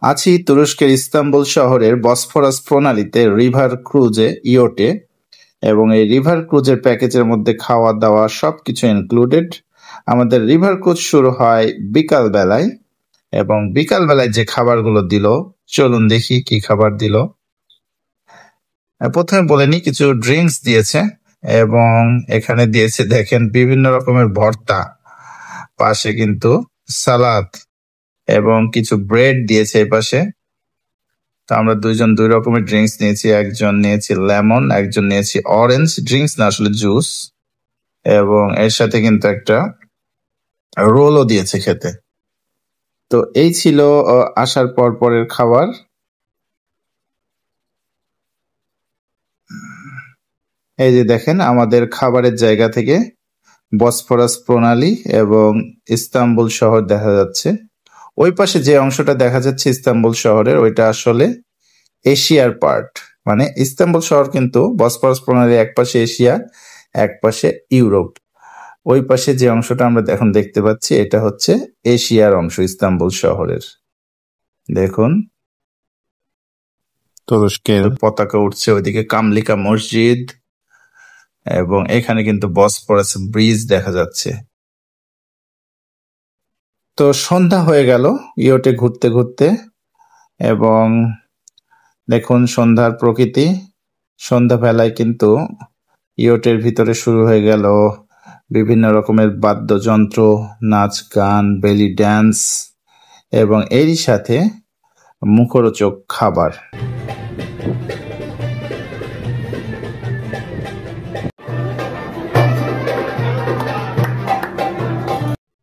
আছি তুরস্কের ইস্তাম্বুল শহরের বসফরাস প্রণালীতে রিভার ক্রুজে ইয়োটে, এবং এই রিভার ক্রুজের প্যাকেজের মধ্যে খাওয়া দাওয়া সবকিছু ইনক্লুডেড। আমাদের রিভার ক্রুজ শুরু হয় বিকাল বেলায়, এবং বিকাল বেলায় যে খাবারগুলো দিল, চলুন দেখি কি খাবার দিল। প্রথমে বলে নি, কিছু ড্রিঙ্কস দিয়েছে, এবং এখানে দিয়েছে দেখেন বিভিন্ন রকমের ভর্তা, পাশে কিন্তু সালাদ এবং কিছু ব্রেড দিয়েছে এই পাশে। তো আমরা দুইজন দুই রকমের ড্রিঙ্কস নিয়েছি, একজন নিয়েছি লেমন, একজন নিয়েছি অরেঞ্জ, ড্রিঙ্কস না আসলে জুস, এবং এর সাথে কিন্তু একটা রোলও দিয়েছে খেতে। তো এই ছিল আসার পর পরের খাবার। এই যে দেখেন আমাদের খাবারের জায়গা থেকে বসফরাস প্রণালী এবং ইস্তাম্বুল শহর দেখা যাচ্ছে। ওই পাশে যে অংশটা দেখা যাচ্ছে ইস্তাম্বুল শহরের, ওইটা আসলে এশিয়ার পার্ট। মানে ইস্তাম্বুল শহর কিন্তু বসফরাস প্রণালীর এক পাশে এশিয়া, এক পাশে ইউরোপ। ওই পাশে যে অংশটা আমরা এখন দেখতে পাচ্ছি, এটা হচ্ছে এশিয়ার অংশ ইস্তাম্বুল শহরের। দেখুন তুরস্কের পতাকা উঠছে, ওইদিকে কামলিকা মসজিদ, এবং এখানে কিন্তু বসফরাস ব্রিজ দেখা যাচ্ছে। তো সন্ধ্যা হয়ে গেল ইয়োটে ঘুরতে ঘুরতে, এবং দেখুন সন্ধ্যার প্রকৃতি। সন্ধ্যাবেলায় কিন্তু ইয়োটের ভিতরে শুরু হয়ে গেল বিভিন্ন রকমের বাদ্যযন্ত্র, নাচ গান, বেলি ড্যান্স, এবং এরই সাথে মুখরোচক খাবার।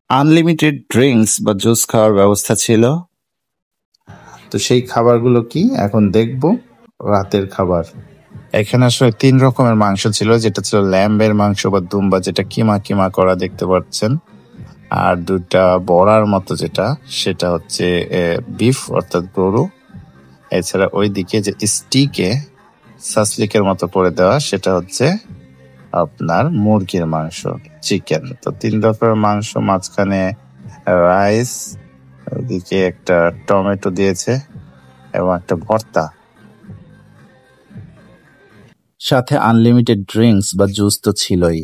আনলিমিটেড ড্রিঙ্কস বা জুস খাওয়ার ব্যবস্থা ছিল। তো সেই খাবারগুলো কি এখন দেখব। রাতের খাবার, এখানে আসলে 3 রকমের মাংস ছিল, যেটা ছিল ল্যাম্বের মাংস বা দুম্বা, যেটা কিমা কিমা করা দেখতে পাচ্ছেন, আর 2টা বড়ার মতো যেটা, সেটা হচ্ছে বিফ অর্থাৎ গরু। এছাড়া ওইদিকে যে স্টিকে সাসলিকের মতো করে দেওয়া, সেটা হচ্ছে আপনার মুরগির মাংস, চিকেন। তো 3 রকমের মাংস, মাঝখানে রাইস, ওইদিকে একটা টমেটো দিয়েছে এবং একটা ভর্তা, সাথে আনলিমিটেড ড্রিঙ্কস বা জুস তো ছিলই।